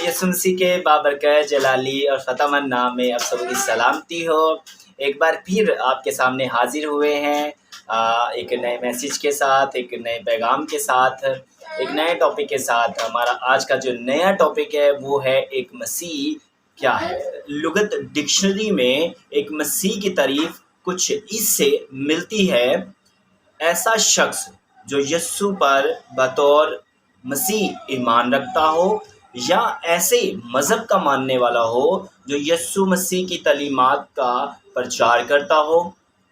यसु मसीह के बाबरकत जलाली और ख़तमन नाम में आप सबकी सलामती हो। एक बार फिर आपके सामने हाजिर हुए हैं एक नए मैसेज के साथ, एक नए पैगाम के साथ, एक नए टॉपिक के साथ। हमारा आज का जो नया टॉपिक है वो है एक मसीह क्या है। लुगत डिक्शनरी में एक मसीह की तारीफ कुछ इससे मिलती है, ऐसा शख्स जो यस्सु पर बतौर मसीह ईमान रखता हो या ऐसे मज़हब का मानने वाला हो जो यस्सु मसीह की तालीमात का प्रचार करता हो।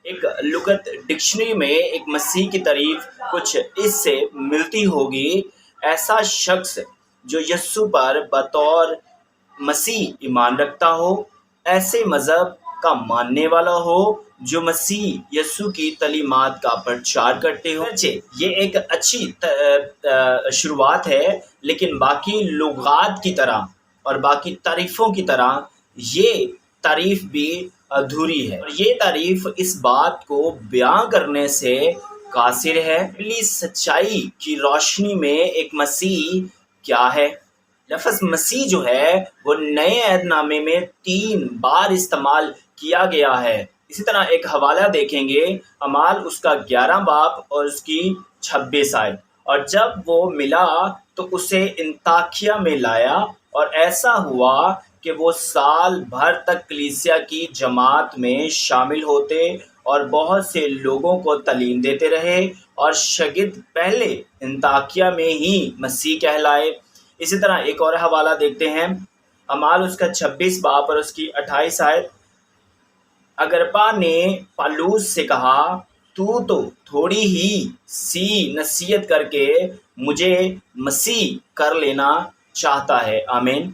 एक लुगत डिक्शनरी में एक मसीह की तारीफ कुछ इससे मिलती होगी, ऐसा शख्स जो यस्सु पर बतौर मसीह ईमान रखता हो, ऐसे मज़हब का मानने वाला हो जो मसीह यस्सु की तालीमात का प्रचार करते हो। ये एक अच्छी शुरुआत है, लेकिन बाकी लुगात की तरह और बाकी तारीफ़ों की तरह ये तारीफ़ भी अधूरी है। और ये तारीफ़ इस बात को बयां करने से कासिर है कि सच्चाई की रोशनी में एक मसीह क्या है। लफ्ज़ मसीह जो है वो नए अहदनामे में 3 बार इस्तेमाल किया गया है। इसी तरह एक हवाला देखेंगे, अमाल उसका 11 बाब और उसकी 26 आयत। और जब वो मिला तो उसे इंताकिया में लाया, और ऐसा हुआ कि वो साल भर तक कलीसिया की जमात में शामिल होते और बहुत से लोगों को तालीम देते रहे, और शागिर्द पहले इंताकिया में ही मसीह कहलाए। इसी तरह एक और हवाला देखते हैं, अमाल उसका 26 बाब और उसकी 28 आयत। अगरपा ने पालूस से कहा, तू तो थोड़ी ही सी नसीहत करके मुझे मसीह कर लेना चाहता है। आमीन।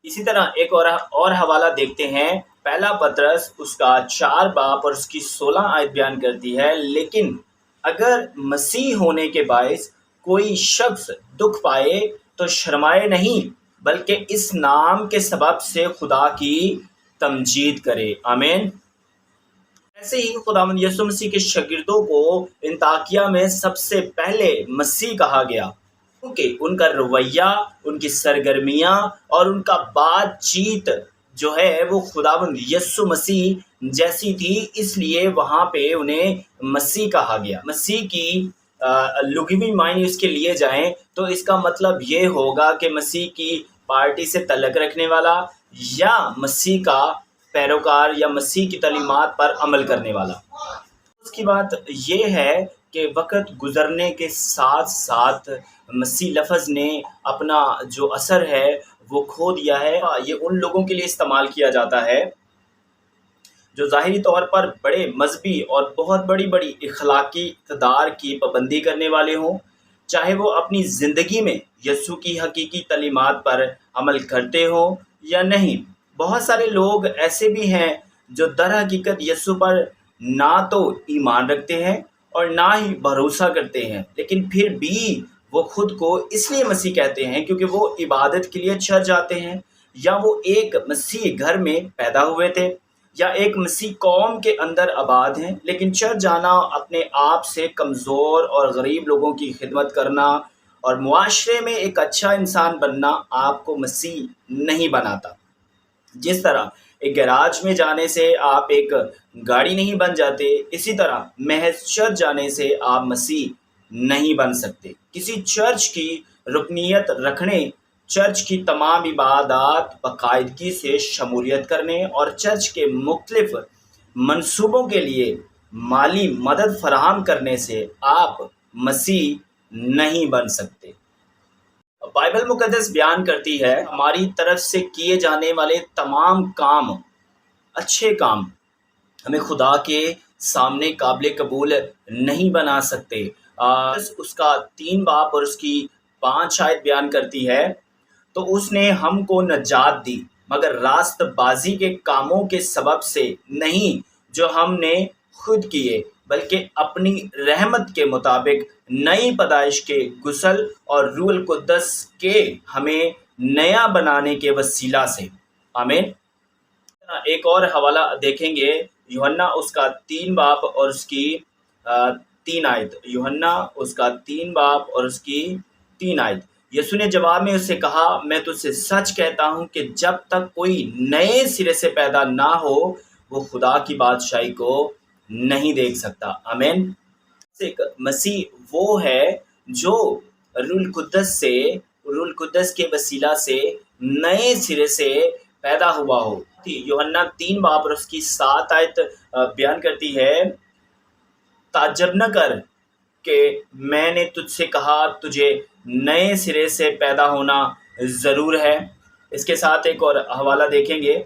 इसी तरह एक और हवाला देखते हैं, पहला पतरस उसका 4 बाब और उसकी 16 आयत बयान करती है, लेकिन अगर मसीह होने के बायस कोई शख्स दुख पाए तो शर्माए नहीं, बल्कि इस नाम के सबब से खुदा की तमजीद करे। आमीन। ऐसे ही खुदावंद यीशु मसीह के शागिर्दों को इंताकिया में सबसे पहले मसीह कहा गया, क्योंकि उनका रवैया, उनकी सरगर्मियाँ और उनका बातचीत जो है वो खुदावंद यीशु मसीह जैसी थी, इसलिए वहाँ पे उन्हें मसीह कहा गया। मसीह की लुग़वी मायने इसके लिए जाएं तो इसका मतलब ये होगा कि मसीह की पार्टी से तल्लुक़ रखने वाला, या मसीह का पैरोकार, या मसीह की तालीमात पर अमल करने वाला। उसकी बात ये है कि वक़्त गुज़रने के साथ साथ मसीह लफ्ज़ ने अपना जो असर है वो खो दिया है। ये उन लोगों के लिए इस्तेमाल किया जाता है जो ज़ाहिरी तौर पर बड़े मजहबी और बहुत बड़ी बड़ी इखलाकी इक़्तिदार की पाबंदी करने वाले हों, चाहे वो अपनी ज़िंदगी में यस्सु की हकीकी तालीमात पर अमल करते हों या नहीं। बहुत सारे लोग ऐसे भी हैं जो दर हकीकत यस्सु पर ना तो ईमान रखते हैं और ना ही भरोसा करते हैं, लेकिन फिर भी वो खुद को इसलिए मसीह कहते हैं क्योंकि वो इबादत के लिए चर्च जाते हैं, या वो एक मसीह घर में पैदा हुए थे, या एक मसीह कौम के अंदर आबाद हैं। लेकिन चर्च जाना, अपने आप से कमज़ोर और गरीब लोगों की खिदमत करना और मुआशरे में एक अच्छा इंसान बनना आपको मसीह नहीं बनाता। जिस तरह एक गैराज में जाने से आप एक गाड़ी नहीं बन जाते, इसी तरह महज चर्च जाने से आप मसीह नहीं बन सकते। किसी चर्च की रुकनीत रखने, चर्च की तमाम इबादत बाकायदगी से शमूलियत करने और चर्च के मुख्तलिफ मंसूबों के लिए माली मदद फराहम करने से आप मसीह नहीं बन सकते। बाइबल मुकद्दस बयान करती है, हमारी तरफ से किए जाने वाले तमाम काम, अच्छे काम हमें खुदा के सामने काबिल कबूल नहीं बना सकते। उसका 3 बाब और उसकी 5 आयत बयान करती है, तो उसने हमको नजात दी मगर रास्तबाजी के कामों के सबब से नहीं जो हमने खुद किए, बल्कि अपनी रहमत के मुताबिक नई पैदाइश के गुसल और रूह कुद्दस के हमें नया बनाने के वसीला से। आमीन। एक और हवाला देखेंगे, यूहन्ना उसका 3 बाब और उसकी 3 आयत। यूहन्ना उसका 3 बाब और उसकी 3 आयत। یسوع نے جواب میں اس سے کہا، میں تجھ سے سچ کہتا ہوں کہ جب تک کوئی نئے سرے سے پیدا نہ ہو وہ خدا کی بادشاہی کو نہیں دیکھ سکتا۔ آمین۔ ایک مسیح وہ ہے جو روح القدس کے وسیلہ سے نئے سرے سے پیدا ہوا ہو۔ یوحنا 3 باب اور اس کی 7 آیت بیان کرتی ہے، تعجب نہ کر کہ میں نے تجھ سے کہا تجھے نئے سرے سے پیدا ہونا ضرور ہے۔ اس کے ساتھ ایک اور حوالہ دیکھیں گے،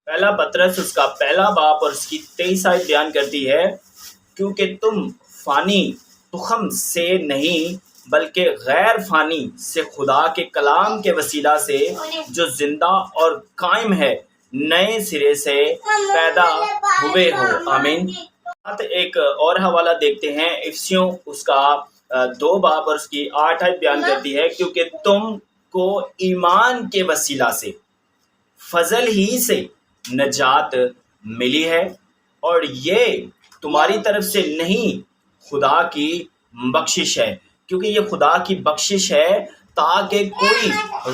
پہلا پطرس اس کا 1 باب اور اس کی 23 آیت بیان کرتی ہے، کیونکہ تم فانی تخم سے نہیں بلکہ غیر فانی سے خدا کے کلام کے وسیلہ سے جو زندہ اور قائم ہے نئے سرے سے پیدا ہوئے ہو۔ آمین۔ ایک اور حوالہ دیکھتے ہیں، افسیوں اس کا 2 باب اور اس کی 8 آیت بیان کرتی ہے، کیونکہ تم کو ایمان کے وسیلہ سے فضل ہی سے نجات ملی ہے، اور یہ تمہاری طرف سے نہیں خدا کی بخشش ہے، کیونکہ یہ خدا کی بخشش ہے تاکہ کوئی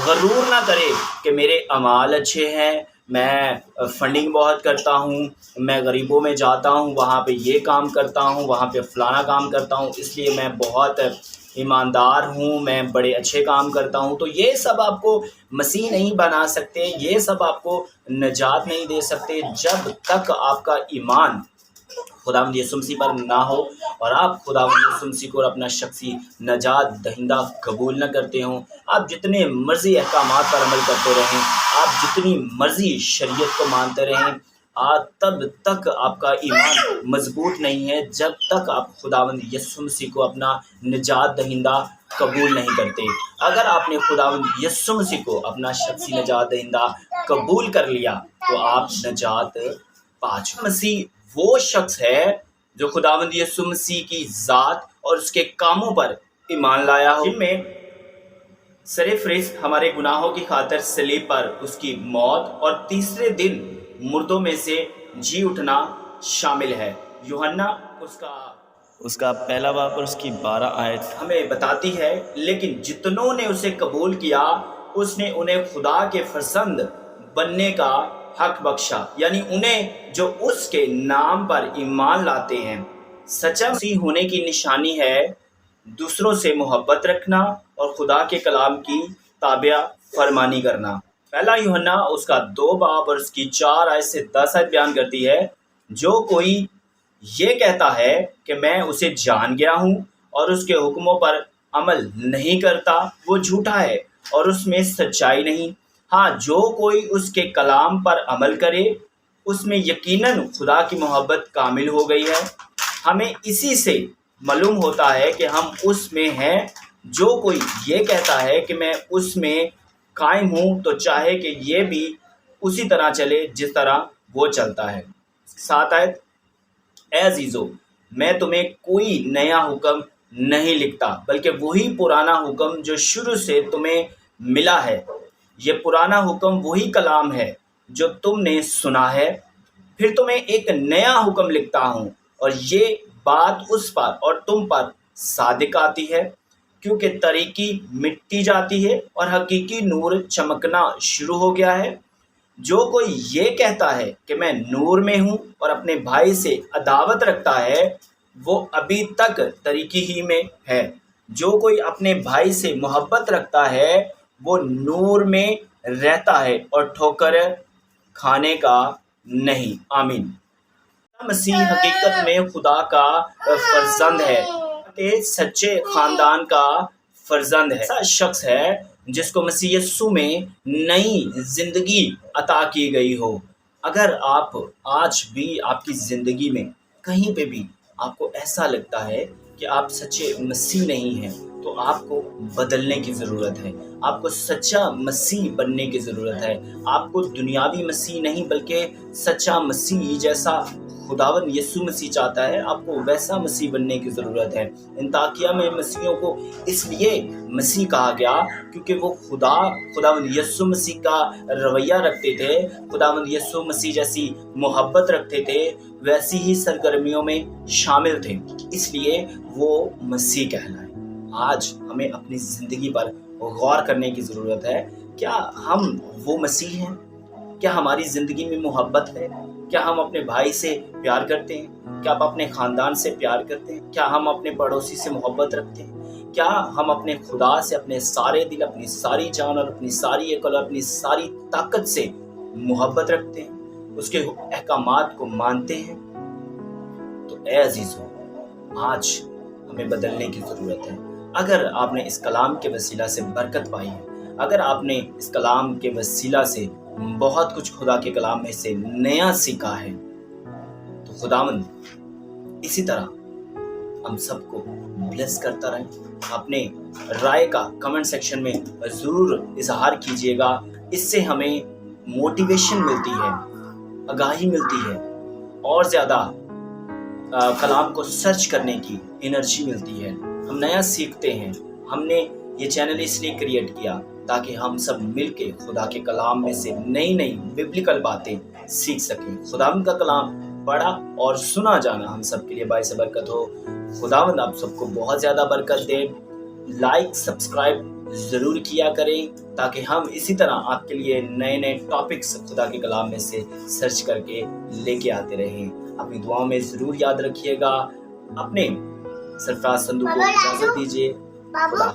غرور نہ کرے کہ میرے اعمال اچھے ہیں، میں فنڈنگ بہت کرتا ہوں، میں غریبوں میں جاتا ہوں، وہاں پہ یہ کام کرتا ہوں، وہاں پہ فلانا کام کرتا ہوں، اس لیے میں بہت ایماندار ہوں، میں بڑے اچھے کام کرتا ہوں۔ تو یہ سب آپ کو مسیح نہیں بنا سکتے، یہ سب آپ کو نجات نہیں دے سکتے جب تک آپ کا ایمان خداوند یسوع مسیح پر نہ ہو اور آپ خداوند یسوع مسیح کو اپنا شخصی نجات دہندہ قبول نہ کرتے ہوں۔ آپ جتنے مرضی احکامات پر عمل کرتے رہیں، آپ جتنی مرضی شریعت کو مانتے رہیں، تب تک آپ کا ایمان مضبوط نہیں ہے جب تک آپ خداوند یسوع مسیح کو اپنا نجات دہندہ قبول نہیں کرتے۔ اگر آپ نے خداوند یسوع مسیح کو اپنا شخصی نجات دہندہ قبول کر لیا تو آپ نجات پا چکے۔ مسیح وہ شخص ہے جو خداوند یسوع مسیح کی ذات اور اس کے کاموں پر ایمان لایا ہو، جن میں سرفرست ہمارے گناہوں کی خاطر صلیب پر اس کی موت اور تیسرے دن مردوں میں سے جی اٹھنا شامل ہے۔ یوحنا اس کا 1 باب اور اس کی 12 آیت ہمیں بتاتی ہے، لیکن جتنوں نے اسے قبول کیا اس نے انہیں خدا کے فرزند بننے کا حق بخشا، یعنی انہیں جو اس کے نام پر ایمان لاتے ہیں۔ سچا مسیح ہونے کی نشانی ہے دوسروں سے محبت رکھنا اور خدا کے کلام کی تابع فرمانی کرنا۔ 1 یوحنا اس کا 2 باب اور اس کی 4 آیت سے 10 آیت بیان کرتی ہے، جو کوئی یہ کہتا ہے کہ میں اسے جان گیا ہوں اور اس کے حکموں پر عمل نہیں کرتا وہ جھوٹا ہے اور اس میں سچائی نہیں۔ ہاں، جو کوئی اس کے کلام پر عمل کرے اس میں یقیناً خدا کی محبت کامل ہو گئی ہے۔ ہمیں اسی سے معلوم ہوتا ہے کہ ہم اس میں ہیں۔ جو کوئی یہ کہتا ہے کہ میں اس میں قائم ہوں تو چاہے کہ یہ بھی اسی طرح چلے جس طرح وہ چلتا ہے۔ 7 آیت، اے عزیزو، میں تمہیں کوئی نیا حکم نہیں لکھتا بلکہ وہی پرانا حکم جو شروع سے تمہیں ملا ہے۔ یہ پرانا حکم وہی کلام ہے جو تم نے سنا ہے۔ پھر تمہیں ایک نیا حکم لکھتا ہوں، اور یہ بات اس پر اور تم پر صادق آتی ہے، کیونکہ تاریکی مٹتی جاتی ہے اور حقیقی نور چمکنا شروع ہو گیا ہے۔ جو کوئی یہ کہتا ہے کہ میں نور میں ہوں اور اپنے بھائی سے عداوت رکھتا ہے وہ ابھی تک تاریکی ہی میں ہے۔ جو کوئی اپنے بھائی سے محبت رکھتا ہے وہ نور میں رہتا ہے اور ٹھوکر کھانے کا نہیں۔ آمین۔ مسیح حقیقت میں خدا کا فرزند ہے، کہ سچے خاندان کا فرزند ہے، ایسا شخص ہے جس کو مسیح یسوع میں نئی زندگی عطا کی گئی ہو۔ اگر آپ آج بھی آپ کی زندگی میں کہیں پہ بھی آپ کو ایسا لگتا ہے کہ آپ سچے مسیح نہیں ہیں تو آپ کو بدلنے کی ضرورت ہے، آپ کو سچا مسیح بننے کی ضرورت ہے۔ آپ کو دنیاوی مسیح نہیں بلکہ سچا مسیح جیسا خداوند یسوع مسیح چاہتا ہے، آپ کو ویسا مسیح بننے کی ضرورت ہے۔ انطاکیہ میں مسیحیوں کو اس لیے مسیح کہا گیا کیونکہ وہ خداوند یسوع مسیح کا رویہ رکھتے تھے، خداوند یسوع مسیح جیسی محبت رکھتے تھے، ویسی ہی سرگرمیوں میں شامل تھے، اس لیے وہ مسیح کہلائے۔ आज हमें अपनी ज़िंदगी पर गौर करने की ज़रूरत है। क्या हम वो मसीह हैं? क्या हमारी ज़िंदगी में मोहब्बत है? क्या हम अपने भाई से प्यार करते हैं? क्या हम अपने ख़ानदान से प्यार करते हैं? क्या हम अपने पड़ोसी से मोहब्बत रखते हैं? क्या हम अपने खुदा से अपने सारे दिल, अपनी सारी जान और अपनी सारी अक्ल और अपनी सारी ताकत से मोहब्बत रखते हैं? उसके अहकामात को मानते हैं? तो ऐ अजीज़ों, आज हमें बदलने की ज़रूरत है। अगर आपने इस कलाम के वसीला से बरकत पाई है, अगर आपने इस कलाम के वसीला से बहुत कुछ खुदा के कलाम में से नया सीखा है, तो खुदावंद इसी तरह हम सबको ब्लेस करता रहे। अपने राय का कमेंट सेक्शन में ज़रूर इजहार कीजिएगा। इससे हमें मोटिवेशन मिलती है, आगाही मिलती है और ज़्यादा कलाम को सर्च करने की एनर्जी मिलती है। हम नया सीखते हैं। हमने ये चैनल इसलिए क्रिएट किया ताकि हम सब मिलके खुदा के कलाम में से नई नई बिब्लिकल बातें सीख सकें। खुदावंद का कलाम पढ़ा और सुना जाना हम सब के लिए बाइस बरकत हो। खुदावंद आप सबको बहुत ज़्यादा बरकत दे। लाइक सब्सक्राइब ज़रूर किया करें ताकि हम इसी तरह आपके लिए नए नए टॉपिक्स खुदा के कलाम में से सर्च करके लेके आते रहें। अपनी दुआओं में ज़रूर याद रखिएगा। अपने सरफराज संधू को इजाज़त दीजिए। खुदा